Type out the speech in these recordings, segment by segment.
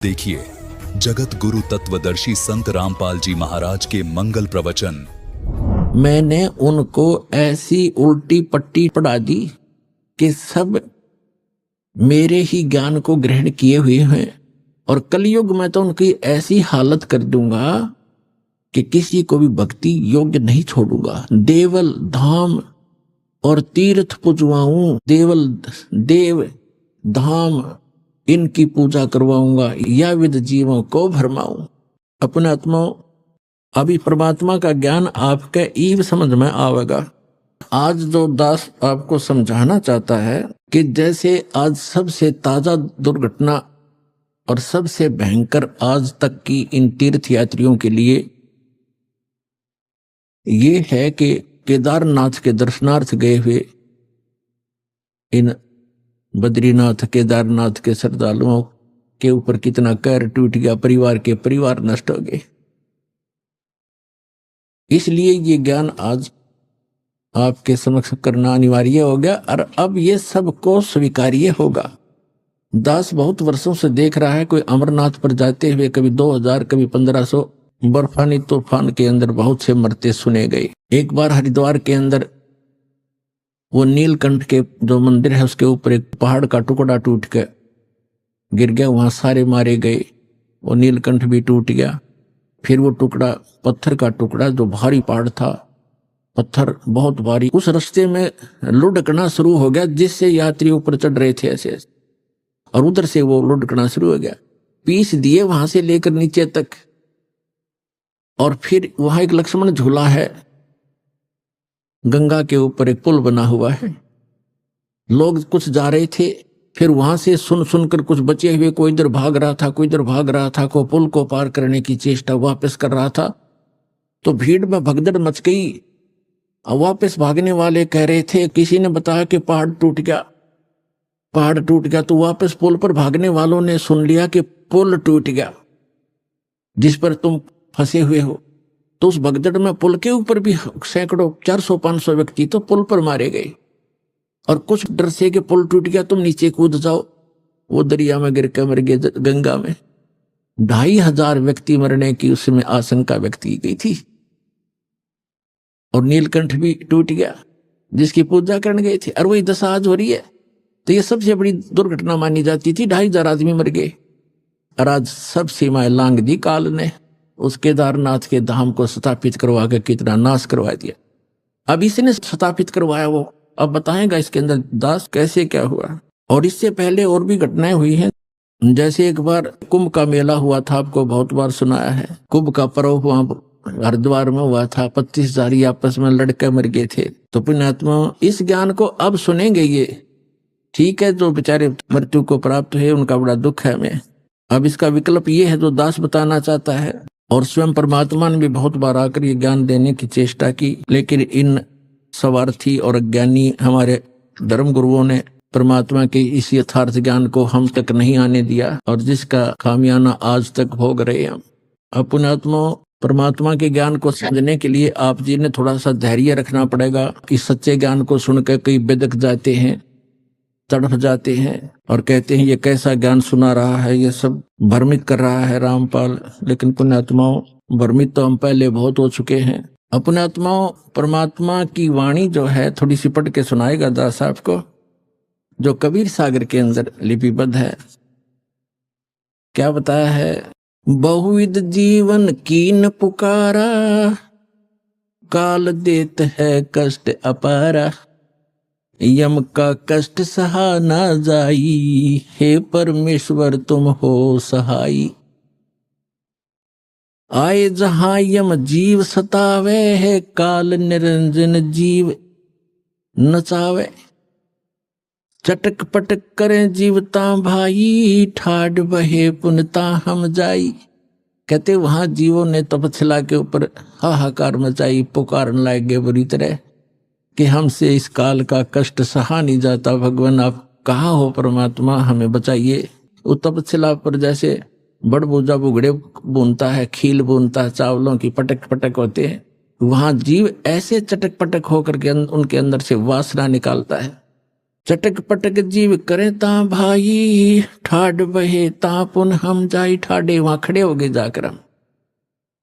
देखिए जगत गुरु तत्वदर्शी संत रामपाल जी महाराज के मंगल प्रवचन। मैंने उनको ऐसी उल्टी पट्टी पढ़ा दी कि सब मेरे ही ज्ञान को ग्रहण किए हुए हैं, और कलयुग में तो उनकी ऐसी हालत कर दूंगा कि किसी को भी भक्ति योग्य नहीं छोड़ूंगा। देवल धाम और तीर्थ पुजवाऊं, देव धाम इनकी पूजा करवाऊंगा, या विद जीवों को भरमाऊं। अपने आत्माओं, अभी परमात्मा का ज्ञान आपके ईव समझ में आवेगा। आज जो दास आपको समझाना चाहता है कि जैसे आज सबसे ताजा दुर्घटना और सबसे भयंकर आज तक की इन तीर्थ यात्रियों के लिए ये है कि केदारनाथ के दर्शनार्थ गए हुए इन बद्रीनाथ केदारनाथ के श्रद्धालुओं के ऊपर कितना कहर टूट गया, परिवार नष्ट हो गए। इसलिए ये ज्ञान आज आपके समक्ष करना अनिवार्य हो गया, और अब ये सबको स्वीकार्य होगा। दास बहुत वर्षों से देख रहा है, कोई अमरनाथ पर जाते हुए कभी 2000 कभी 1500 बर्फानी तूफान के अंदर बहुत से मरते सुने गए। एक बार हरिद्वार के अंदर वो नीलकंठ के जो मंदिर है उसके ऊपर एक पहाड़ का टुकड़ा टूट के गिर गया, वहां सारे मारे गए, वो नीलकंठ भी टूट गया। फिर वो टुकड़ा पत्थर का टुकड़ा, जो भारी पहाड़ था, पत्थर बहुत भारी, उस रास्ते में लुढ़कना शुरू हो गया, जिससे यात्री ऊपर चढ़ रहे थे ऐसे, और उधर से वो लुढ़कना शुरू हो गया, पीस दिए वहां से लेकर नीचे तक। और फिर वहां एक लक्ष्मण झूला है, गंगा के ऊपर एक पुल बना हुआ है, लोग कुछ जा रहे थे, फिर वहां से सुनकर कुछ बचे हुए, कोई इधर भाग रहा था, कोई इधर भाग रहा था, कोई पुल को पार करने की चेष्टा वापस कर रहा था। तो भीड़ में भगदड़ मच गई, और वापस भागने वाले कह रहे थे, किसी ने बताया कि पहाड़ टूट गया। तो वापस पुल पर भागने वालों ने सुन लिया कि पुल टूट गया जिस पर तुम फंसे हुए हो। तो उस भगदड़ में पुल के ऊपर भी सैकड़ों 400-500 व्यक्ति तो पुल पर मारे गए, और कुछ डर से कि पुल टूट गया तुम नीचे कूद जाओ, वो दरिया में गिर के मर गए, गंगा में। 2500 व्यक्ति मरने की उसमें आशंका व्यक्त की गई थी, और नीलकंठ भी टूट गया जिसकी पूजा करने गए थे, और वही दशा आज हो रही है। तो ये सबसे बड़ी दुर्घटना मानी जाती थी, 2500 आदमी मर गए, और आज सब सीमाएं लांग दी काल ने। उस केदारनाथ के धाम को स्थापित करवा के कितना नाश करवा दिया। अब इसने स्थापित करवाया, वो अब बताएगा इसके अंदर दास कैसे क्या हुआ। और इससे पहले और भी घटनाएं हुई हैं, जैसे एक बार कुंभ का मेला हुआ था, आपको बहुत बार सुनाया है। कुंभ का पर्व वहां हरिद्वार में हुआ था, 25,000 आपस में लड़के मर गए थे। तो पुण्यात्मा इस ज्ञान को अब सुनेंगे, ये ठीक है, जो बेचारे मृत्यु को प्राप्त हुए उनका बड़ा दुख है हमें। अब इसका विकल्प ये है जो दास बताना चाहता है, और स्वयं परमात्मा ने भी बहुत बार आकर ये ज्ञान देने की चेष्टा की, लेकिन इन स्वार्थी और अज्ञानी हमारे धर्म गुरुओं ने परमात्मा के इस यथार्थ ज्ञान को हम तक नहीं आने दिया, और जिसका खामियाना आज तक भोग रहे हैं। अब पुण्यात्मा, परमात्मा के ज्ञान को समझने के लिए आप जी ने थोड़ा सा धैर्य रखना पड़ेगा कि सच्चे ज्ञान को सुनकर कई बेदक जाते हैं, तड़फ जाते हैं, और कहते हैं ये कैसा ज्ञान सुना रहा है, ये सब भ्रमित कर रहा है रामपाल। लेकिन पुण्यात्माओं, भ्रमित तो हम पहले बहुत हो चुके हैं। पुण्यात्माओं, परमात्मा की वाणी जो है थोड़ी सी पढ़ के सुनाएगा दास साहब को, जो कबीर सागर के अंदर लिपिबद्ध है। क्या बताया है? बहुविध जीवन कीन पुकारा, काल देत है कष्ट अपारा, यम का कष्ट सहा ना जाई, हे परमेश्वर तुम हो सहाई। आए जहां यम जीव सतावे, है काल निरंजन जीव नचावे। चटक पटक करें जीवता भाई, ठाड बहे पुनता हम जाई। कहते वहां जीवों ने तपस्या के ऊपर हाहाकार मचाई, पुकारने लगे बुरी तरह कि हमसे इस काल का कष्ट सहा नहीं जाता, भगवान आप कहाँ हो, परमात्मा हमें बचाइए। वो तपस्या पर जैसे बड़बूजा बुगड़े बुनता है, खील बुनता है, चावलों की पटक पटक होते हैं, वहां जीव ऐसे चटक पटक होकर के उनके अंदर से वासना निकालता है। चटक पटक जीव करे ता भाई, ठाड बहे ता पुन हम जाई। ठाडे वहां खड़े हो गए जाकर हम।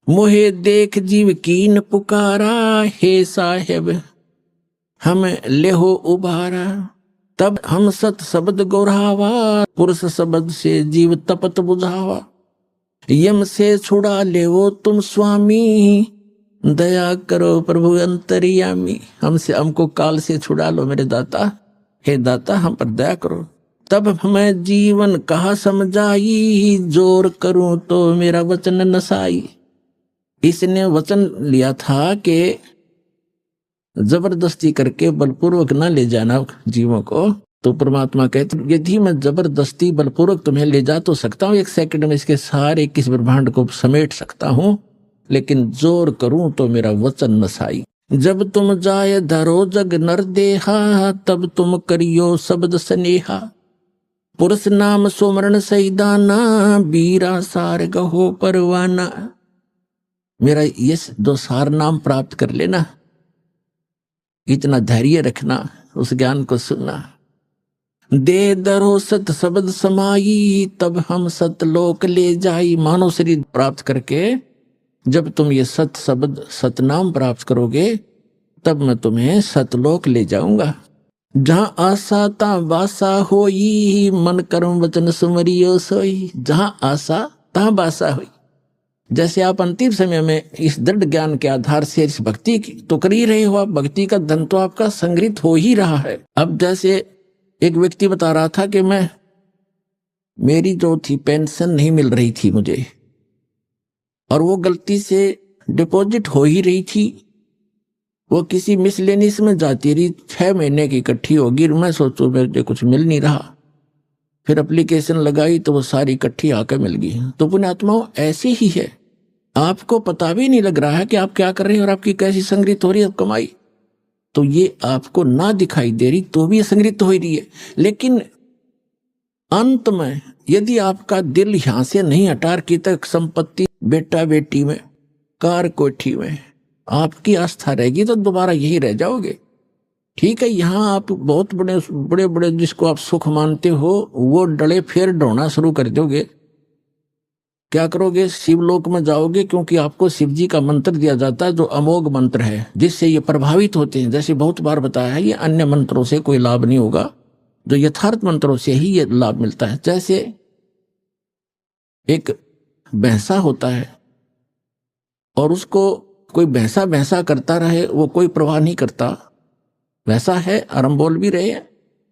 मोहे देख जीव कीन पुकारा, हे साहेब हम लेहो उबारा। तब हम सत शब्द गौरावा, पुरुष शब्द से जीव तपत बुझावा। यम से छुड़ा लेवो तुम स्वामी, दया करो प्रभु अंतर्यामी। हमको काल से छुड़ा लो मेरे दाता, हे दाता हम पर दया करो। तब मैं जीवन कहा समझाई, जोर करूं तो मेरा वचन नसाई। इसने वचन लिया था कि जबरदस्ती करके बलपूर्वक न ले जाना जीवों को। तो परमात्मा कहते यदि मैं जबरदस्ती बलपूर्वक तुम्हें ले जा तो सकता हूँ, 1 सेकंड में इसके सारे 21 ब्रह्मांड को समेट सकता हूँ, लेकिन जोर करूं तो मेरा वचन नसाई। जब तुम जाए धरो जग नर देहा, तब तुम करियो शब्द स्नेहा। पुरुष नाम सुमरण सैदाना, बीरा सार गहो परवाना। मेरा ये 2 सार नाम प्राप्त कर लेना, इतना धैर्य रखना, उस ज्ञान को सुनना। दे दरो सत शब्द समाई, तब हम सतलोक ले जाई। मानव शरीर प्राप्त करके जब तुम ये सत शब्द सतनाम प्राप्त करोगे, तब मैं तुम्हें सतलोक ले जाऊंगा। जहां आशा ता बासा होई, मन कर्म वचन सुमरियो सोई। जहां आशा तहां बासा हुई। जैसे आप अंतिम समय में इस दृढ़ ज्ञान के आधार से इस भक्ति की तो कर ही रहे हो, आप भक्ति का धन तो आपका संग्रहित हो ही रहा है। अब जैसे एक व्यक्ति बता रहा था कि मेरी जो थी पेंशन नहीं मिल रही थी मुझे, और वो गलती से डिपॉजिट हो ही रही थी, वो किसी मिसलेनियस में जाती रही, 6 महीने की इकट्ठी होगी। मैं सोचूं मुझे कुछ मिल नहीं रहा, फिर एप्लीकेशन लगाई तो वो सारी इकट्ठी आकर मिल गई। तो पुण्यात्माओं ऐसी ही है, आपको पता भी नहीं लग रहा है कि आप क्या कर रहे हैं और आपकी कैसी संग्रहित हो रही है कमाई। तो ये आपको ना दिखाई दे रही तो भी संग्रहित हो रही है, लेकिन अंत में यदि आपका दिल यहां से नहीं हटा की तक संपत्ति बेटा बेटी में कार कोठी में आपकी आस्था रहेगी तो दोबारा यही रह जाओगे। ठीक है, यहाँ आप बहुत बड़े बड़े जिसको आप सुख मानते हो वो डले फिर ढोना शुरू कर दोगे। क्या करोगे? शिवलोक में जाओगे, क्योंकि आपको शिव जी का मंत्र दिया जाता है जो अमोघ मंत्र है, जिससे ये प्रभावित होते हैं। जैसे बहुत बार बताया है, ये अन्य मंत्रों से कोई लाभ नहीं होगा, जो यथार्थ मंत्रों से ही ये लाभ मिलता है। जैसे एक भैंसा होता है और उसको कोई भैंसा भैंसा करता रहे, वो कोई प्रवाह नहीं करता, वैसा है। और हम बोल भी रहे हैं,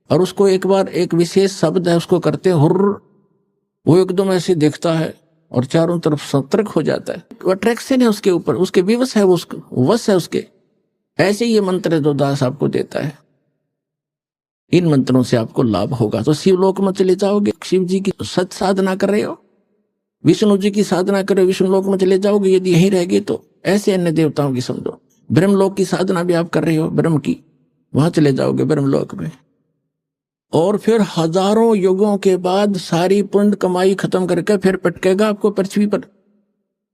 और उसको एक बार एक विशेष शब्द है उसको करते हुर्र, वो एकदम ऐसे देखता है और चारों तरफ सतर्क हो जाता है। अट्रैक्शन है उसके ऊपर, उसके विवश है, वो वश है उसके। ऐसे ये मंत्र जो दास आपको देता है, इन मंत्रों से आपको लाभ होगा। तो शिवलोक में चले जाओगे, शिव जी की सत साधना कर रहे हो, विष्णु जी की साधना कर रहे हो, विष्णु लोक में चले जाओगे। यदि यहीं रह गए तो ऐसे अन्य देवताओं की समझो। ब्रह्मलोक की साधना भी आप कर रहे हो, ब्रह्म की, वहां चले जाओगे ब्रह्मलोक में। और फिर हजारों युगों के बाद सारी पुण्य कमाई खत्म करके फिर पटकेगा आपको पृथ्वी पर।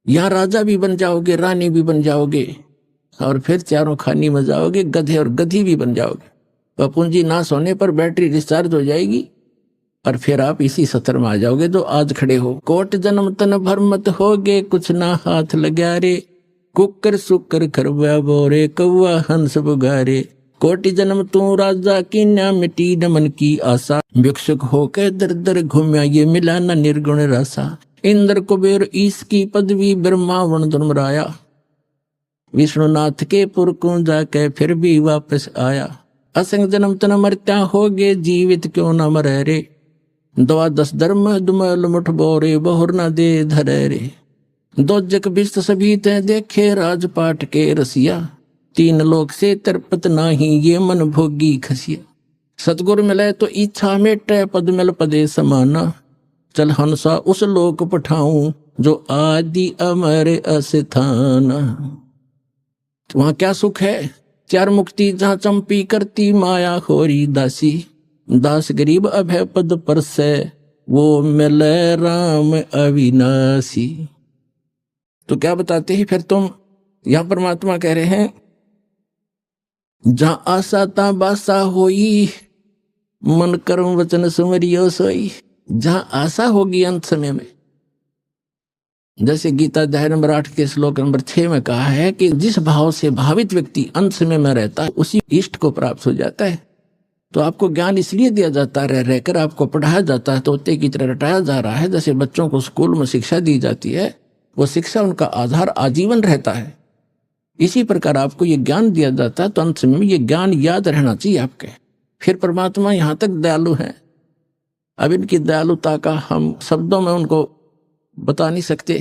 यहाँ राजा भी बन जाओगे, रानी भी बन जाओगे, और फिर चारों खानी में जाओगे, गधे और गधी भी बन जाओगे। तो पूंजी नाश होने पर बैटरी डिस्चार्ज हो जाएगी और फिर आप इसी सत्र में आ जाओगे जो आज खड़े हो। कोट जन्म तन भर मत होगे, कुछ ना हाथ लगा रे, कुकर सुकर खरवा बोरे, कौआ हंस बुगारे। कोटि जन्म तू राजा की ना मिटी न मन की आशा, भिक्षुक होके दर दर घूमया ये मिला न निर्गुण रासा। इंद्र कुबेर ईश की पदवी, ब्रह्मा वर्ण धर्मराया, विष्णुनाथ के पुर को जाके फिर भी वापस आया। असंग जन्म तन मरत्या होगे, जीवित क्यों न मरे रे, 12 धर्म दुमल मुठ बोरे, बहुर न दे धरे रे। 2 जग बिस्त सभी ते देखे, राजपाट के रसिया, 3 लोक से तरपत नाही, ये मन भोगी खसिया। सतगुरु मिले तो इच्छा मेटे, पद मिल पदे समाना, चल हंसा उस लोक पठाऊं, जो आदि अमर अस्थाना। वहां क्या सुख है? 4 मुक्ति जहां चंपी करती माया खोरी दासी, दास गरीब अभय पद पर से, वो मिले राम अविनाशी। तो क्या बताते हैं फिर तुम? यहां परमात्मा कह रहे हैं जहां आशा ता बासा होई, मन कर्म वचन सुमरियो सोई। जहां आशा होगी अंत समय में, जैसे गीता अध्याय नंबर 8 के श्लोक नंबर 6 में कहा है कि जिस भाव से भावित व्यक्ति अंत समय में रहता है उसी इष्ट को प्राप्त हो जाता है। तो आपको ज्ञान इसलिए दिया जाता है, रह रहकर आपको पढ़ाया जाता है, तोते की तरह रटाया जा रहा है। जैसे बच्चों को स्कूल में शिक्षा दी जाती है, वो शिक्षा उनका आधार आजीवन रहता है। इसी प्रकार आपको ये ज्ञान दिया जाता है, तो अंत समय में ये ज्ञान याद रहना चाहिए आपके। फिर परमात्मा यहाँ तक दयालु है, अब इनकी दयालुता का हम शब्दों में उनको बता नहीं सकते।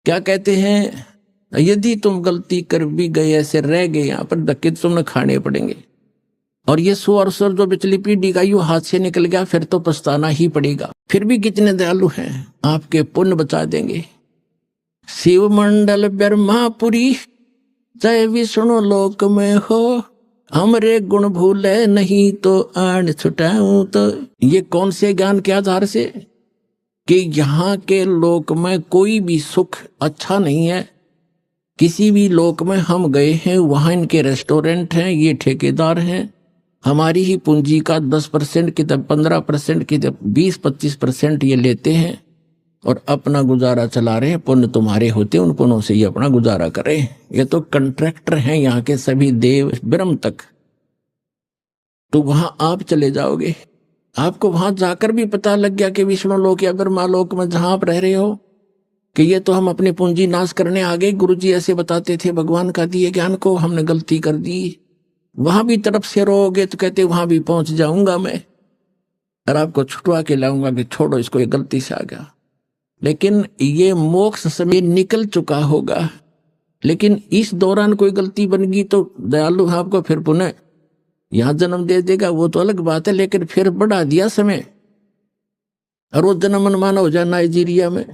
क्या कहते हैं, यदि तुम गलती कर भी गए, ऐसे रह गए यहाँ पर, धक्के तुमने खाने पड़ेंगे। और ये 100 और 100 जो पिछली पीढ़ी का यूं हाथ से निकल गया, फिर तो पछताना ही पड़ेगा। फिर भी कितने दयालु हैं, आपके पुण्य बचा देंगे। शिव मंडल ब्रह्मापुरी, जय विष्णु लोक में हो, हमरे गुण भूले नहीं तो आन छुटाऊं। तो ये कौन से ज्ञान के आधार से कि यहाँ के लोक में कोई भी सुख अच्छा नहीं है। किसी भी लोक में हम गए हैं, वहां इनके रेस्टोरेंट हैं, ये ठेकेदार हैं, हमारी ही पूंजी का 10% की, 15% की, 20-25% ये लेते हैं और अपना गुजारा चला रहे हैं। पुण्य तुम्हारे होते, उन पुण्यों से ये अपना गुजारा करें। ये तो कॉन्ट्रैक्टर हैं यहाँ के सभी देव ब्रह्म तक। तो वहां आप चले जाओगे, आपको वहां जाकर भी पता लग गया कि विष्णु लोक या ब्रह्मा लोक में जहां आप रह रहे हो कि ये तो हम अपनी पूंजी नाश करने आ गए। गुरुजी ऐसे बताते थे, भगवान का दिए ज्ञान को हमने गलती कर दी। वहां भी तरफ से रोगे तो कहते वहां भी पहुंच जाऊंगा मैं और आपको छुटवा के लाऊंगा कि छोड़ो इसको, ये गलती से आ गया। लेकिन ये मोक्ष समय निकल चुका होगा, लेकिन इस दौरान कोई गलती बन गई तो दयालु आपको फिर पुनः यहां जन्म दे देगा, वो तो अलग बात है। लेकिन फिर बढ़ा दिया समय और वो जन्म मनमाना हो जाए नाइजीरिया में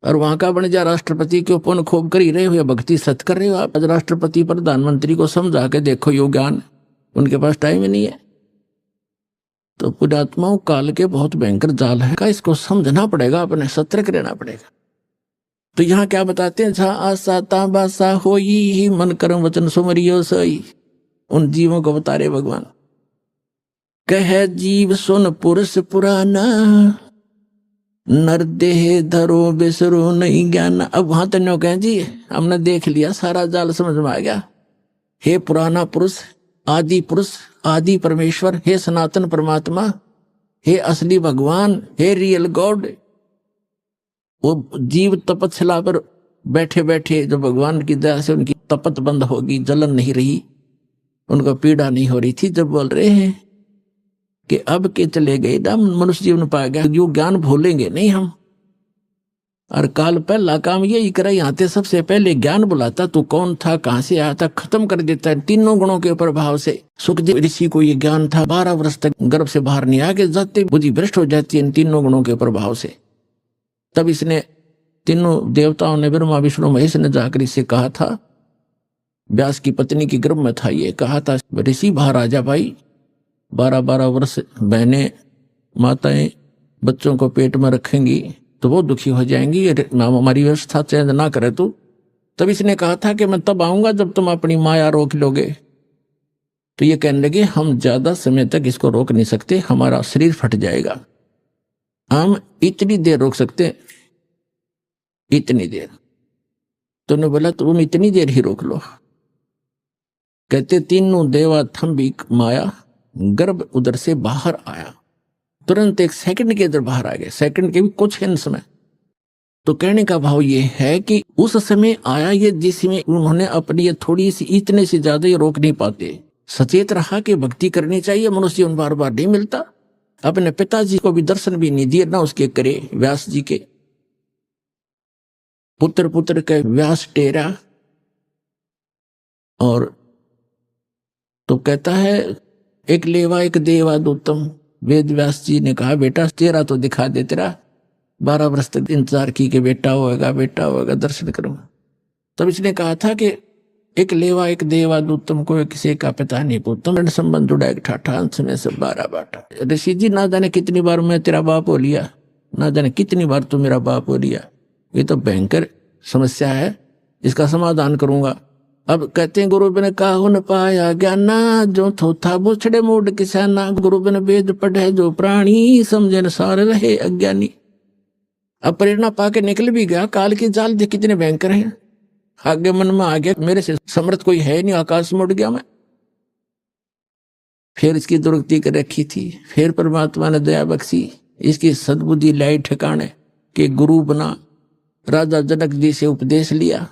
और वहां का बन जा राष्ट्रपति के पुण्य खूब कर ही रहे हो या भक्ति सत कर रहे हो आप। राष्ट्रपति प्रधानमंत्री को समझा के देखो, यो ज्ञान उनके पास टाइम ही नहीं है। तो पुण्यात्माओं काल के बहुत भयंकर जाल है का, इसको समझना पड़ेगा, अपने सतर्क रहना पड़ेगा। तो यहाँ क्या बताते हैं, जहाँ आशा ताबासा होई, मन कर्म वचन सुमरियो सोई। उन जीवों को बता रहे भगवान, कह जीव सुन पुरुष पुराना, नर देह धरो बिसरो नहीं ज्ञान। अब वहां तन्यो कहें जी हमने देख लिया, सारा जाल समझ में आ गया। हे पुराना पुरुष, आदि पुरुष, आदि परमेश्वर, हे सनातन परमात्मा, हे असली भगवान, हे रियल गॉड। वो जीव तपस्या पर बैठे बैठे जो भगवान की दया से उनकी तपत बंद होगी, जलन नहीं रही, उनको पीड़ा नहीं हो रही थी, जब बोल रहे हैं कि अब के चले गए ना मनुष्य जीवन पा गया, जो ज्ञान भूलेंगे नहीं हम। और काल पहला काम यही करा, यहाँ थे सबसे पहले ज्ञान बुलाता, तू कौन था, कहां से आया था, खत्म कर देता है तीनों गुणों के प्रभाव से। सुखदेव ऋषि को ये ज्ञान था, 12 वर्ष तक गर्भ से बाहर नहीं आके जाते बुद्धि भ्रष्ट हो जाती है इन तीनों गुणों के प्रभाव से। तब इसने तीनों देवताओं ने, ब्रह्मा विष्णु महेश ने जाकर इससे कहा था, व्यास की पत्नी की गर्भ में था, ये कहा था ऋषि बाहर आ जा भाई, 12-12 वर्ष बहनें माताएं बच्चों को पेट में रखेंगी तो वो दुखी हो जाएंगी, हमारी व्यवस्था चेंज ना करे तो। तब इसने कहा था कि मैं तब आऊंगा जब तुम अपनी माया रोक लोगे। तो ये कहने लगे हम ज्यादा समय तक इसको रोक नहीं सकते, हमारा शरीर फट जाएगा, हम इतनी देर रोक सकते, इतनी देर। तो उन्होंने बोला तुम इतनी देर ही रोक लो। कहते तीनों देवा थम्बी माया, गर्भ उधर से बाहर आया, तुरंत 1 सेकंड के अंदर बाहर आ गए, सेकंड के भी कुछ हिंस में। तो कहने का भाव ये है कि उस समय आया ये जिसमें उन्होंने अपनी ये थोड़ी सी, इतने से ज्यादा ये रोक नहीं पाते। सचेत रहा कि भक्ति करनी चाहिए, मनुष्य उन बार बार नहीं मिलता। अपने पिताजी को भी दर्शन भी नहीं दिए, ना उसके करे व्यास जी के पुत्र पुत्र के व्यास टेरा। और तो कहता है एक लेवा एक देवा दूतम। वेद व्यास जी ने कहा बेटा तेरा तो दिखा दे, तेरा 12 वर्ष तक इंतजार की कि बेटा होगा बेटा होगा, दर्शन करूंगा। तब इसने कहा था कि एक लेवा एक देवा दूतम को किसी का पिता नहीं पूतम, संबंध जुड़ा एक ठाठा, अंश में सब 12 बाटा। ऋषि जी ना जाने कितनी बार मैं तेरा बाप हो लिया, ना जाने कितनी बार तू मेरा बाप हो लिया, ये तो भयंकर समस्या है, इसका समाधान करूंगा। अब कहते हैं गुरु बिन काहू न पाया ज्ञाना, जो थोथा बुछड़े मूड किसाना। गुरु बिन वेद पढ़े जो प्राणी, समझे न सार रहे अज्ञानी। अब प्रेरणा पाके निकल भी गया, काल की जाल देख कितने भयंकर हैं। आगे मन में आ गया मेरे से समर्थ कोई है नहीं, आकाश में उड़ गया मैं। फिर इसकी दुर्गति कर रखी थी, फिर परमात्मा ने दया बख्शी, इसकी सद्बुद्धि लाई ठिकाने के गुरु बना, राजा जनक जी से उपदेश लिया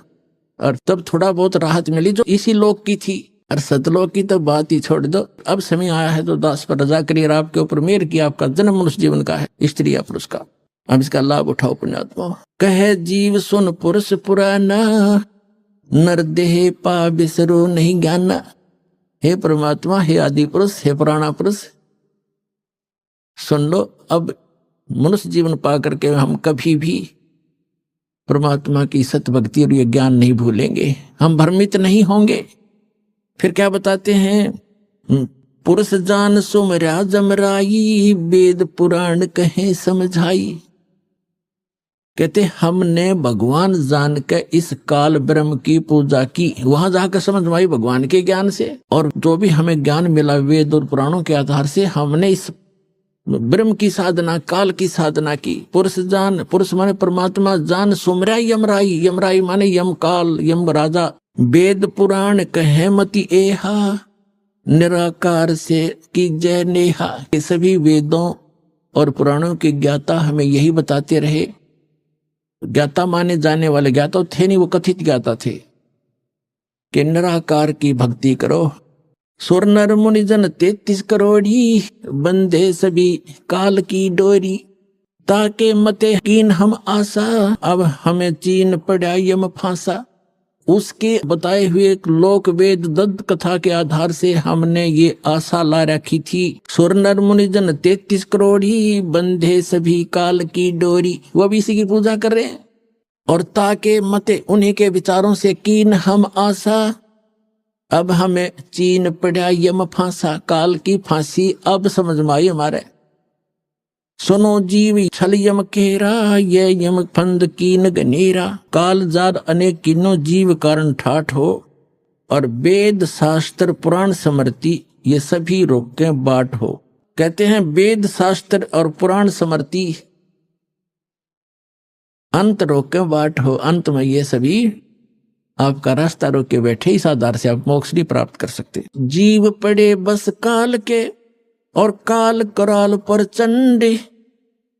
और तब थोड़ा बहुत राहत मिली जो इसी लोक की थी। और सतलोक की तो बात ही छोड़ दो। अब समय आया है तो दास पर रजा करिए, आपके ऊपर मेहर की। आपका जन्म मनुष्य जीवन का है, स्त्री या पुरुष का। अब इसका लाभ उठाओ पुण्यात्मा। कहे जीव सुन पुरुष पुराना, नर देह पा बिसरो नहीं ज्ञाना। हे परमात्मा, हे आदि पुरुष, हे पुराना पुरुष, सुन लो। अब मनुष्य जीवन पा करके हम कभी भी परमात्मा की सत भक्ति और ये ज्ञान नहीं भूलेंगे, हम भ्रमित नहीं होंगे। फिर क्या बताते हैं, पुरुष जान सुमरा जमराई, वेद पुराण कहे समझाई। कहते हमने भगवान जान के इस काल ब्रह्म की पूजा की, वहां जाकर समझ में आई भगवान के ज्ञान से। और जो भी हमें ज्ञान मिला वेद और पुराणों के आधार से, हमने इस ब्रह्म की साधना, काल की साधना की। पुरुष जान, पुरुष माने परमात्मा, जान सुमराई यमराई, यमराई माने यम काल, यम राजा। वेद पुराण कहे मति एहा, निराकार से की जय नेहा। ये सभी वेदों और पुराणों के ज्ञाता हमें यही बताते रहे। ज्ञाता माने जाने वाले, ज्ञाता थे नहीं, वो कथित ज्ञाता थे कि निराकार की भक्ति करो। सुर नर मुनि जन 33 करोड़ी, बंधे सभी काल की डोरी। ताके मते कीन हम आशा, अब हमें चीन पड़ा यम फांसा। उसके बताए हुए लोक वेद दत्त कथा के आधार से हमने ये आशा ला रखी थी। सुर नर मुनि जन 33 करोड़ी, बंधे सभी काल की डोरी। वो भी इसी की पूजा कर रहे हैं। और ताके मते, उन्हीं के विचारों से कीन हम आशा, अब हमें चीन पड़ा यम फांसा। काल की फांसी अब समझ में आई हमारे। सुनो जीव छल यम केरा, ये यम फंद कीन गनेरा। काल जार अनेक किन्नो, जीव कारण ठाठ हो। और वेद शास्त्र पुराण स्मृति, ये सभी रोके बाट हो। कहते हैं वेद शास्त्र और पुराण स्मृति अंत रोके बाट हो। अंत में ये सभी आपका रास्ता रोक के बैठे, इस आधार से आप मोक्ष नहीं प्राप्त कर सकते। जीव पड़े बस काल के, और काल कराल पर चंडे।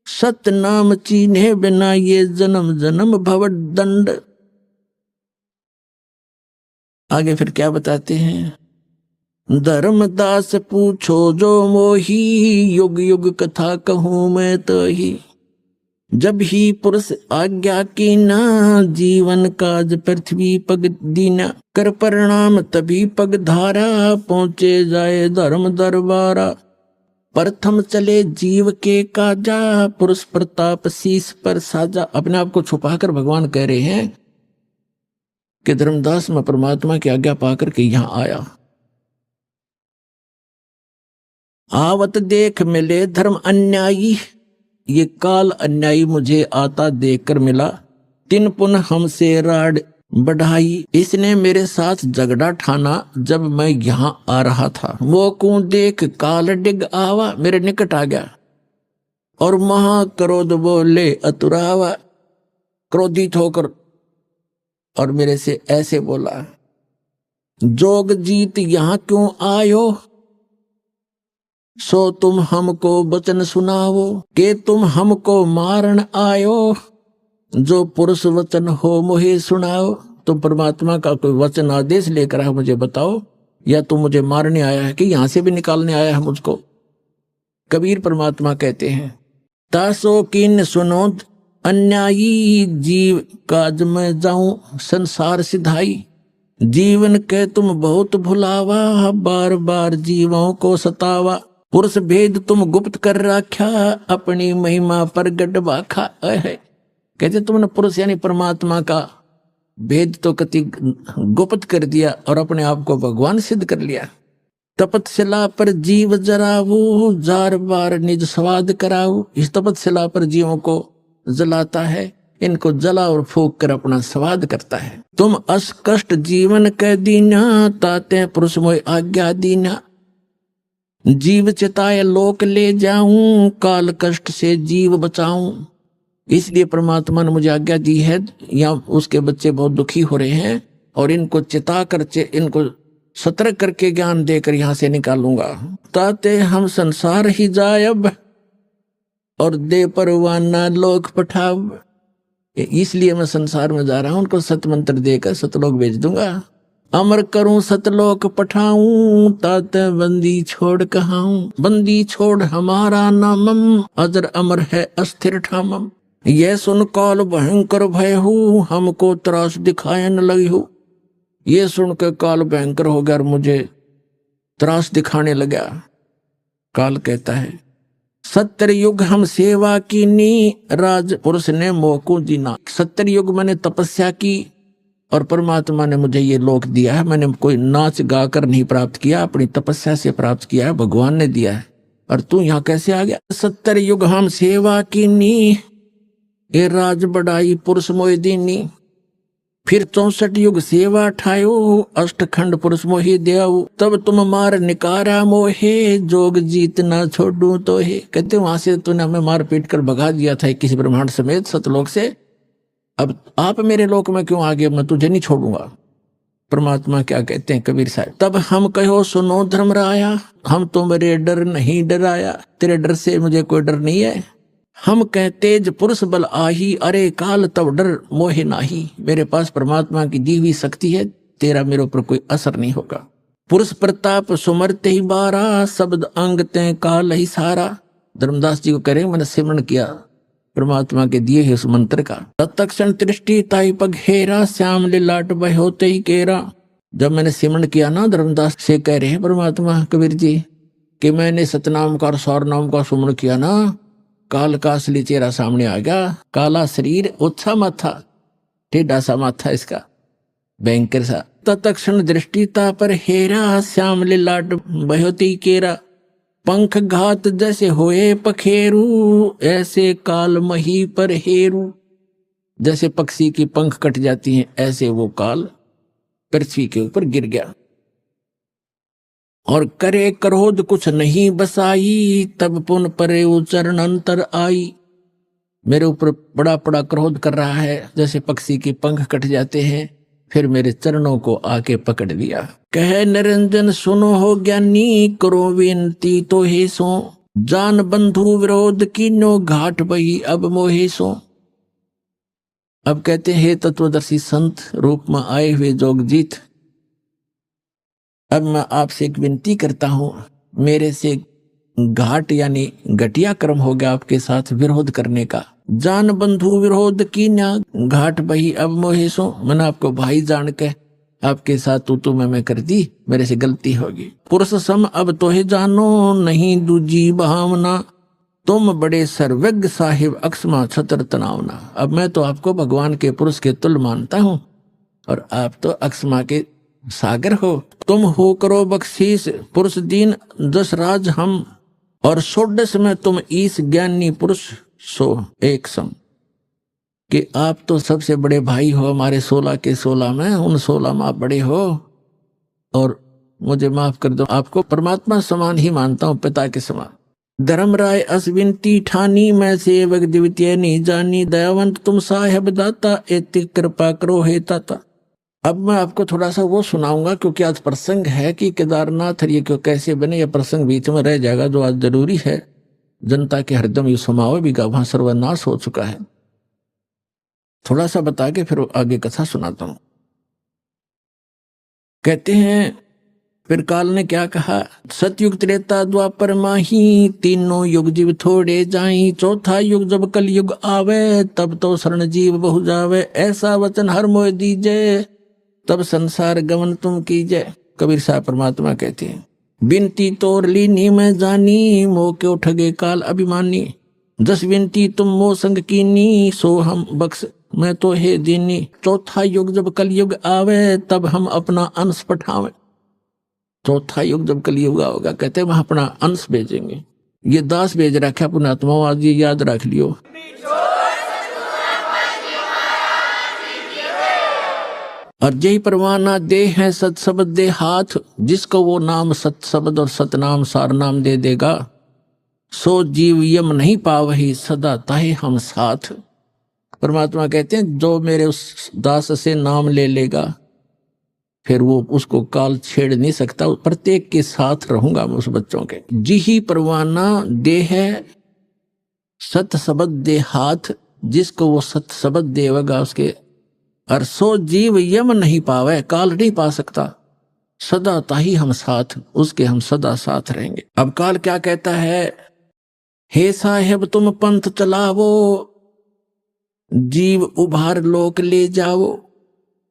सत नाम चीन्हे बिना, ये जन्म जन्म भव दंड। आगे फिर क्या बताते हैं, धर्मदास पूछो जो मोही, युग युग कथा कहूं मैं तो ही। जब ही पुरुष आज्ञा की ना, जीवन काज पृथ्वी पग दीना। कर परिणाम तभी पग धारा, पहुंचे जाए धर्म दरबारा। प्रथम चले जीव के काजा, पुरुष प्रताप शीस पर साजा। अपने आप को छुपाकर भगवान कह रहे हैं कि धर्मदास मैं परमात्मा की आज्ञा पाकर के यहां आया। आवत देख मिले धर्म अन्यायी, ये काल अन्यायी मुझे आता देखकर मिला। तिन पुनः हमसे राड बढ़ाई, इसने मेरे साथ झगड़ा ठाना जब मैं यहाँ आ रहा था। वो को देख काल डिग आवा, मेरे निकट आ गया। और महा क्रोध बोले अतुरावा, क्रोधित होकर और मेरे से ऐसे बोला, जोग जीत यहाँ क्यों आयो, सो तुम हमको वचन सुनाओ। के तुम हमको मारन आयो, जो पुरुष वचन हो मोहे सुनाओ। तुम परमात्मा का कोई वचन आदेश लेकर आए मुझे बताओ, या तुम मुझे मारने आया है कि यहां से भी निकालने आया है मुझको। कबीर परमात्मा कहते हैं, तासो किन सुनो अन्यायी, जीव काज में जाऊं संसार सिधाई। जीवन के तुम बहुत भुलावा, बार बार जीवों को सतावा। पुरुष भेद तुम गुप्त कर रखा, अपनी महिमा प्रगट बाखा। कहते तुमने पुरुष यानी परमात्मा का भेद तो कति गुप्त कर दिया और अपने आप को भगवान सिद्ध कर लिया। तपतशिला पर जीव जराऊ, जार बार निज स्वाद कराऊ। इस तपतशिला पर जीवों को जलाता है, इनको जला और फूक कर अपना स्वाद करता है। तुम अस कष्ट जीवन कै दीना, ताते पुरुष मोय आज्ञा दीना। जीव चिताए लोक ले जाऊं, काल कष्ट से जीव बचाऊं। इसलिए परमात्मा ने मुझे आज्ञा दी है, या उसके बच्चे बहुत दुखी हो रहे हैं और इनको चिता कर इनको सतर्क करके ज्ञान देकर यहां से निकालूंगा। ताते हम संसार ही जायब, और दे परवाना लोक पठाव। इसलिए मैं संसार में जा रहा हूं, उनको सतमंत्र देकर सतलोक भेज दूंगा। अमर करूं सतलोक पठाऊं, ताते बंदी छोड़ कहाऊं। बंदी छोड़ हमारा नामम, अजर अमर है अस्थिर ठामम। यह सुन काल भयंकर भय हूँ, हमको त्रास दिखाए न लगी हूँ। ये सुनकर काल भयंकर हो गया और मुझे त्रास दिखाने लगा। काल कहता है, सत्तर युग हम सेवा की नी, राज पुरुष ने मोह को जीना। 70 युग मैंने तपस्या की और परमात्मा ने मुझे ये लोक दिया है। मैंने कोई नाच गाकर नहीं प्राप्त किया, अपनी तपस्या से प्राप्त किया है, भगवान ने दिया है। और तू यहाँ कैसे आ गया? 70 युग हम सेवा की नी, ए राज बढ़ाई पुरुष मोह दीनी। फिर 64 युग सेवा ठायो, अष्टखंड पुरुष मोहि देव। तब तुम मार निकारा मोहे, जोग जीत ना छोड़ू तो हे। कहते वहां से तूने हमें मार पीट कर भगा दिया था 21 ब्रह्मांड समेत सतलोक से। अब आप मेरे लोक में क्यों आ गए? मैं तुझे नहीं छोड़ूंगा। परमात्मा क्या कहते हैं कबीर साहब, तब हम कहो सुनो धर्मराया, हम तुम्हारे डर नहीं डराया। तेरे डर से मुझे कोई डर नहीं है। हम कह तेज पुरुष बल आही, अरे काल तब डर मोहे नाही। मेरे पास परमात्मा की दी हुई शक्ति है, तेरा मेरे ऊपर कोई असर नहीं होगा। पुरुष प्रताप सुमरते ही बारा, शब्द अंग ते काल ही सारा। धर्मदास जी को कह रहे हैं, मैंने सिमरण किया परमात्मा के दिए है उस मंत्र का। तत्क्षण दृष्टि ताई पग हेरा, श्याम लाट बह होते ही केरा। जब मैंने सिमरण किया ना, धर्मदास से कह रहे हैं परमात्मा कबीर जी कि मैंने सतनाम का और सौर नाम का सुमरण किया ना, काल का असली चेहरा सामने आ गया। काला शरीर, ओछा माथा, टेढ़ा सा माथा इसका, भयंकर सा। तत्क्षण दृष्टि ता पर हेरा, श्याम लाट बहोती केरा। पंख घात जैसे होए पखेरू, ऐसे काल मही पर हेरू। जैसे पक्षी की पंख कट जाती हैं, ऐसे वो काल पृथ्वी के ऊपर गिर गया। और करे क्रोध कुछ नहीं बसाई, तब पुन परे चरण अंतर आई। मेरे ऊपर बड़ा बड़ा क्रोध कर रहा है, जैसे पक्षी के पंख कट जाते हैं, फिर मेरे चरणों को आके पकड़ लिया। कहे निरंजन सुनो हो ज्ञानी, करो विनती तो हे सो। जान बंधु विरोध की नो, घाट बही अब मोहे सो। अब कहते हैं, हे तत्वदर्शी संत रूप में आए हुए जोगजीत, अब मैं आपसे एक विनती करता हूं। मेरे से घाट यानी घटिया कर्म हो गया आपके साथ विरोध करने का। जान बंधु विरोध की ना, घाट बही अब मोहे सो। मैंने आपको भाई जान के आपके साथ तू मैं कर दी, मेरे से गलती होगी। पुरुष सम अब तो ही जानो, नहीं दूजी भावना। तुम बड़े सर्वज्ञ साहिब, अक्षमा छतर तनावना। अब मैं तो आपको भगवान के पुरुष के तुल्य मानता हूं और आप तो अक्षमा के सागर हो। तुम हो करो बख्शीश पुरुष दीन, दस राज हम, और 16 में तुम ईस ज्ञानी पुरुष सो एक सम। कि आप तो सबसे बड़े भाई हो हमारे 16 के 16 में, उन 16 में आप बड़े हो और मुझे माफ कर दो। आपको परमात्मा समान ही मानता हूं, पिता के समान। धर्मराय असविनती ठानी, मैं सेवक द्वितीय नहीं जानी। दयावंत तुम साहेब दाता, एति कृपा करो हे ताता। अब मैं आपको थोड़ा सा वो सुनाऊंगा, क्योंकि आज प्रसंग है कि केदारनाथ ये क्यों कैसे बने। यह प्रसंग बीच में रह जाएगा, जो आज जरूरी है। जनता के हरदम ये समाओ भी वहां सर्वनाश हो चुका है। थोड़ा सा बता के फिर आगे कथा सुनाता हूं। कहते हैं, फिर काल ने क्या कहा, सतयुग त्रेता द्वापर माही, तीनों युग जीव थोड़े जाई। चौथा युग जब कल युग आवे, तब तो शरण जीव बहु जावे। ऐसा वचन हर मोह दीजे, तब संसार गमन तुम कीजिए। कबीर साहब परमात्मा कहते हैं, बिनती तोर लीनी मैं जानी, मोह क्यों ठगे काल अभिमानी। जस विनती तुम मोह संग कीनी, सो हम बख्श मैं तो हे दीनी। चौथा युग जब कल युग आवे, तब हम अपना अंश पठावे। चौथा युग जब कल युग होगा, कहते हैं वहां अपना अंश भेजेंगे। ये दास भेज रखा पुणात्मा, आज ये याद रख लियो। और जय परवाना दे है सत शब्द दे हाथ, जिसको वो नाम सत शब्द और सतनाम सार नाम दे देगा, सो जीव यम नहीं पावही सदा ताहे हम साथ। परमात्मा कहते हैं जो मेरे उस दास से नाम ले लेगा फिर वो उसको काल छेड़ नहीं सकता, प्रत्येक के साथ रहूंगा मैं उस बच्चों के। जी ही परवाना दे है सत शब्द दे हाथ, जिसको वो सत शब्द देगा उसके, और सो जीव यम नहीं पावे, काल नहीं पा सकता, सदा ताही हम साथ, उसके हम सदा साथ रहेंगे। अब काल क्या कहता है, हे साहेब तुम पंथ चलावो, जीव उभार लोक ले जाओ।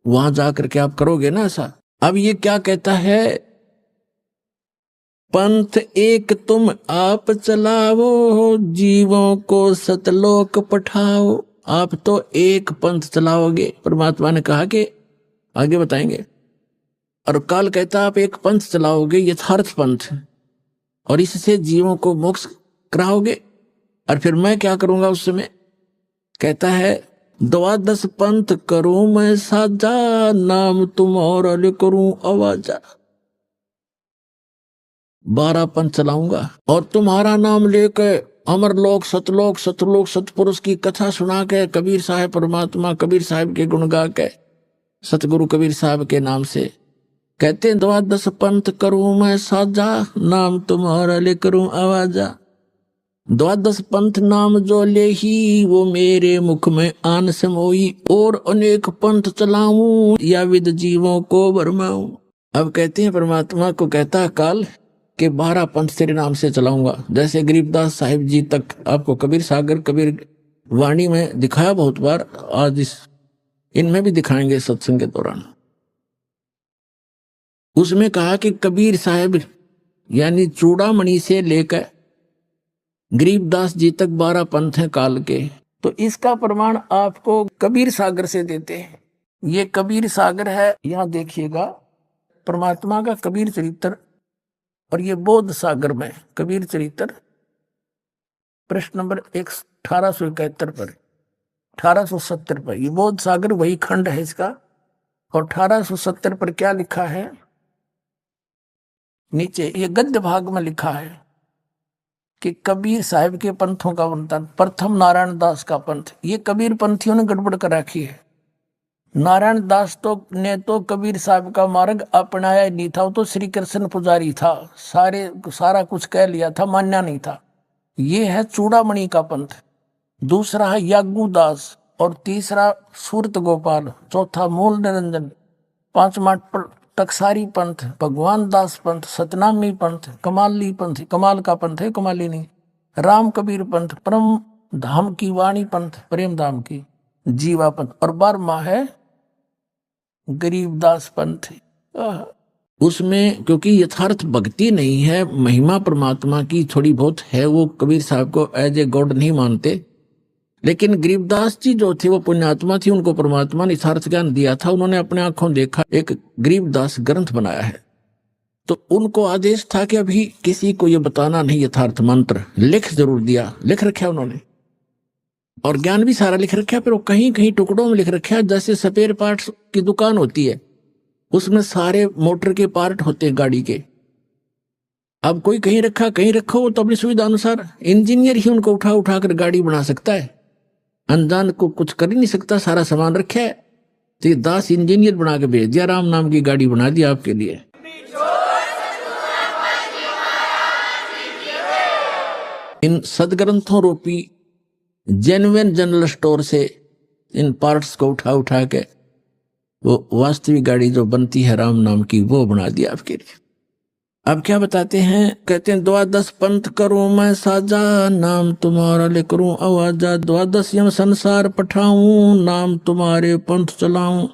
वहां जाकर के आप करोगे ना ऐसा। अब ये क्या कहता है, पंथ एक तुम आप चलाओ, जीवों को सतलोक पठाओ। आप तो एक पंथ चलाओगे, परमात्मा ने कहा कि आगे बताएंगे। और काल कहता आप एक पंथ चलाओगे, यथार्थ पंथ, और इससे जीवों को मोक्ष कराओगे। और फिर मैं क्या करूंगा उस समय, कहता है द्वादश पंथ करूं मैं साजा, नाम तुम्हारा ले करूं आवाजा। 12 पंथ चलाऊंगा और तुम्हारा नाम लेकर अमरलोक सतलोक सतलोक सतपुरुष की कथा सुना के, कबीर साहब परमात्मा कबीर साहब के गुण गा के, सतगुरु कबीर साहब के नाम से कहते हैं द्वादश पंथ करूं मैं साजा, नाम तुम्हारा ले करूं आवाजा। द्वादश पंथ नाम जो ले ही, वो मेरे मुख में आन समोई, और अनेक पंथ चलाऊं, या विद जीवों को भरमाऊं। अब कहते हैं परमात्मा को कहता काल कि 12 पंथ तेरे नाम से चलाऊंगा। जैसे गरीबदास साहिब जी तक आपको कबीर सागर कबीर वाणी में दिखाया बहुत बार, आज इनमें भी दिखाएंगे सत्संग के दौरान। उसमें कहा कि कबीर साहब यानी चूड़ामणि से लेकर गरीबदास जी तक 12 पंथ हैं काल के। तो इसका प्रमाण आपको कबीर सागर से देते हैं। ये कबीर सागर है, यहां देखिएगा परमात्मा का कबीर चरित्र, और ये बोध सागर में कबीर चरित्र प्रश्न नंबर 1871 पर 1870 पर, ये बोध सागर वही खंड है इसका। और 1870 पर क्या लिखा है, नीचे ये गद्य भाग में लिखा है कि कबीर साहिब के पंथों का वर्णन। प्रथम नारायण दास का पंथ, ये कबीर पंथियों ने गड़बड़ कर रखी है। नारायण दास ने तो कबीर साहब का मार्ग अपनाया नहीं था, वो तो श्री कृष्ण पुजारी था, सारा कुछ कह लिया था, मान्या नहीं था। ये है चूड़ामणि का पंथ, दूसरा है यागू दास, और तीसरा सूरत गोपाल, चौथा मूल निरंजन, पांचवा टकसारी पंथ, भगवान दास पंथ, सतनामी पंथ, कमाली पंथ, कमाल का पंथ है, कमाली नहीं, राम कबीर पंथ, परम धाम की वाणी पंथ, प्रेम धाम की, जीवा पंथ, और 12वां है गरीबदास पंथ। उसमें क्योंकि यथार्थ भक्ति नहीं है, महिमा परमात्मा की थोड़ी बहुत है, वो कबीर साहब को एज ए गॉड नहीं मानते। लेकिन गरीबदास जी जो थे वो पुण्यात्मा थी, उनको परमात्मा ने यथार्थ ज्ञान दिया था, उन्होंने अपने आंखों देखा, एक गरीबदास ग्रंथ बनाया है। तो उनको आदेश था कि अभी किसी को ये बताना नहीं यथार्थ मंत्र, लिख जरूर दिया, लिख रखा उन्होंने, और ज्ञान भी सारा लिख रखा, फिर वो कहीं कहीं टुकड़ों में लिख रखा। जैसे स्पेयर पार्ट्स की दुकान होती है, उसमें सारे मोटर के पार्ट होते हैं गाड़ी के। अब कोई कहीं रखा कहीं रखो, तो अपनी सुविधा अनुसार इंजीनियर ही उनको उठा उठा कर गाड़ी बना सकता है, अनजान को कुछ कर ही नहीं सकता, सारा सामान रखा है। तो ये दास इंजीनियर बना के भेज दिया, राम नाम की गाड़ी बना दी आपके लिए। इन सदग्रंथों रूपी जेन्युइन जनरल स्टोर से इन पार्ट्स को उठा उठा के वो वास्तविक गाड़ी जो बनती है राम नाम की, वो बना दिया आपके लिए। अब क्या बताते हैं, कहते हैं द्वादश पंथ करूं मैं साजा, नाम तुम्हारा ले करूं आवाजा, द्वादश यम संसार पठाऊं, नाम तुम्हारे पंथ चलाऊं।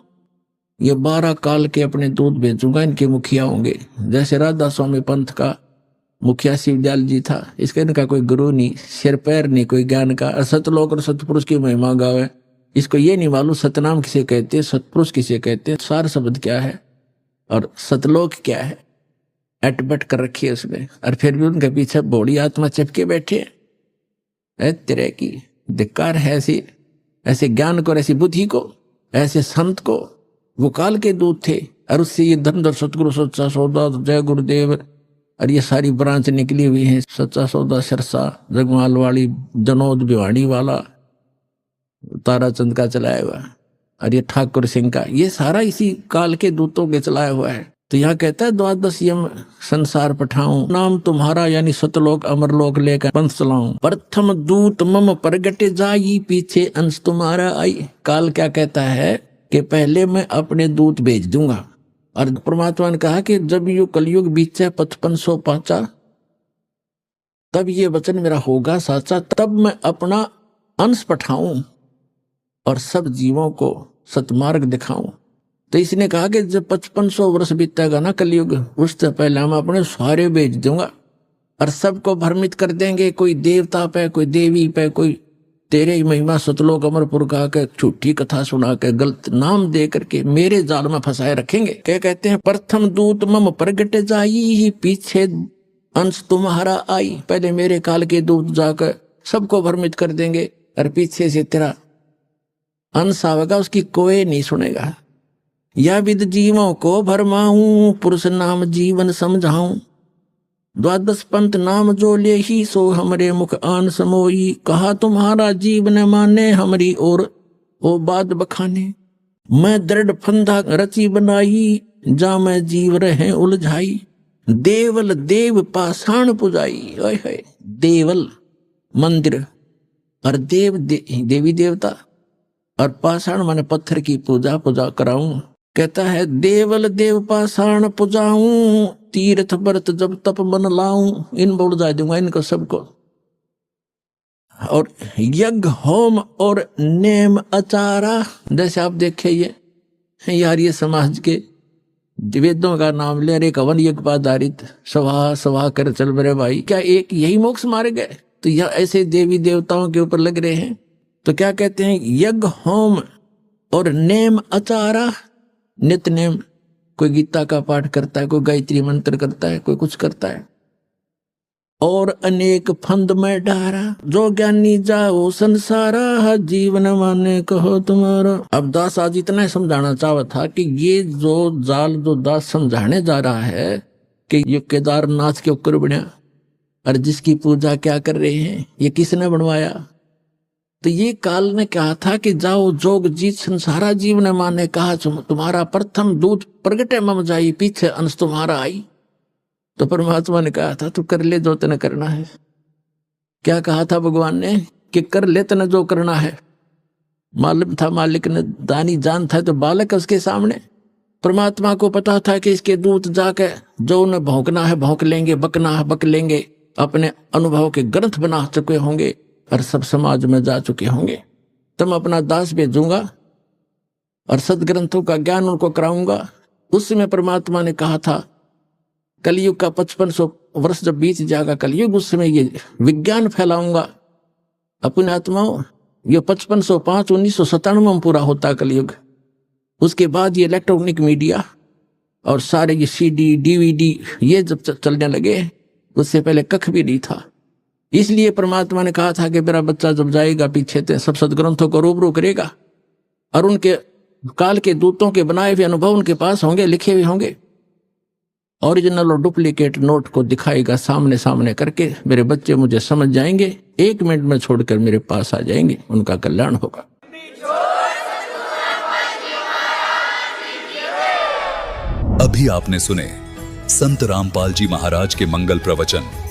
ये 12 काल के अपने दूत भेजूंगा, इनके मुखिया होंगे। जैसे राधा स्वामी पंथ का मुखिया शिवदयाल जी था, इसका इनका कोई गुरु नहीं, सिर पैर नहीं कोई ज्ञान का, सतलोक और सतपुरुष की महिमा गावे। इसको ये नहीं मालूम सतनाम किसे कहते हैं, सतपुरुष किसे कहते हैं, सार शब्द क्या है और सतलोक क्या है, अटबट कर रखी है उसमें। और फिर भी उनके पीछे बौड़ी आत्मा चिपके बैठे है। तेरे की धिक्कार है ऐसे ज्ञान को, ऐसी बुद्धि को, ऐसे संत को, वो काल के दूत थे। और उससे ये धनधर सतगुरु सच्चा सौदा, जय गुरुदेव और ये सारी ब्रांच निकली हुई है। सच्चा सौदा सिरसा, जगमाल वाली, जनोद भिवाड़ी वाला, ताराचंद का चलाया हुआ, और ये ठाकुर सिंह का, ये सारा इसी काल के दूतों के चलाया हुआ है। तो यहाँ कहता है द्वादश यम संसार पठाऊं, नाम तुम्हारा यानी सतलोक अमरलोक लेकर पंथ चलाऊं। प्रथम दूत मम प्रगटे जाई, पीछे अंश तुम्हारा आई। काल क्या कहता है कि पहले मैं अपने दूत भेज दूंगा। और परमात्मा ने कहा कि जब ये कलयुग बीते 5500 पाचा, तब ये वचन मेरा होगा साचा, तब मैं अपना अंश पठाऊं और सब जीवों को सतमार्ग दिखाऊं। तो इसने कहा कि जब 5500 वर्ष बीतेगा ना कलयुग, उससे पहले हम अपने सारे भेज दूंगा और सबको भ्रमित कर देंगे। कोई देवता पे, कोई देवी पे, कोई तेरे ही महिमा सतलोक अमरपुर का के झूठी कथा सुना के गलत नाम दे करके मेरे जाल में फंसाए रखेंगे। क्या कहते हैं, प्रथम दूत मम प्रगट जाई, पीछे अंश तुम्हारा आई। पहले मेरे काल के दूत जाकर सबको भ्रमित कर देंगे और पीछे से तेरा अंश आवेगा, उसकी कोई नहीं सुनेगा। या विद जीवों को भरमाऊं, पुरुष नाम जीवन समझाऊं। द्वादश पंथ नाम जो ले ही, सो हमरे मुख आन समोई। कहा तुम्हारा जीव न माने, हमारी ओर ओ बात बखाने। मैं दृढ़ फंदा रची बनाई, जा मैं जीव रहे उलझाई। देवल देव पाषाण पुजाई, ओए होए, देवल मंदिर और देवी देवता और पाषाण माने पत्थर की पूजा कराऊं। कहता है देवल देव पाषाण पुजाऊं, तीर्थ व्रत जब तप मन लाऊं। इन बोल जा दूंगा इनको सबको। और यज्ञ होम और नेम आचारा, जैसे आप देखे ये यार, ये समाज के वेदों का नाम ले रहे, हवन यज्ञ पर आधारित सभा सभा कर चल रहे भाई। क्या एक यही मोक्ष मारे गए? तो यह ऐसे देवी देवताओं के ऊपर लग रहे हैं। तो क्या कहते हैं, यज्ञ होम और नेम आचारा, नित्य नेम। कोई गीता का पाठ करता है, कोई गायत्री मंत्र करता है, कोई कुछ करता है। और अनेक फंद में डारा, जो ज्ञानी जाओ संसारा, जीवन माने कहो तुम्हारा। अब दास आज इतना समझाना चाहा था कि ये जो जाल जो दास समझाने जा रहा है कि ये केदारनाथ के ऊपर बना और जिसकी पूजा क्या कर रहे हैं, ये किसने बनवाया? तो ये काल ने कहा था कि जाओ जोग जीत संसारा, जीव ने माने कहा तुम्हारा प्रथम दूत प्रगटे मम जाई, पीछे अंश तुम्हारा आई। तो परमात्मा ने कहा था तू कर ले जो तने करना है। क्या कहा था भगवान ने कि कर ले तने जो करना है। मालूम था मालिक ने, दानी जान था तो बालक उसके सामने। परमात्मा को पता था कि इसके दूत जाके जो उन्हें भौंकना है भौंक लेंगे, बकना है बक लेंगे, अपने अनुभव के ग्रंथ बना चुके होंगे और सब समाज में जा चुके होंगे। तुम अपना दास भेजूंगा और सदग्रंथों का ज्ञान उनको कराऊंगा। उस समय परमात्मा ने कहा था कलयुग का 5500 वर्ष जब बीत जाएगा कलयुग, उस समय ये विज्ञान फैलाऊंगा अपने आत्माओं। ये 5505 1997 में पूरा होता कलयुग। उसके बाद ये इलेक्ट्रॉनिक मीडिया और सारे ये CD DVD ये जब चलने लगे, उससे पहले कख भी नहीं था। इसलिए परमात्मा ने कहा था कि मेरा बच्चा जब जाएगा पीछे ते सब सदग्रंथों को रूबरू करेगा और उनके काल के दूतों के बनाए हुए अनुभव उनके पास होंगे, लिखे हुए होंगे। ओरिजिनल और डुप्लीकेट नोट को दिखाएगा सामने सामने करके। मेरे बच्चे मुझे समझ जाएंगे, 1 मिनट में छोड़कर मेरे पास आ जाएंगे, उनका कल्याण होगा। अभी आपने सुने संत रामपाल जी महाराज के मंगल प्रवचन।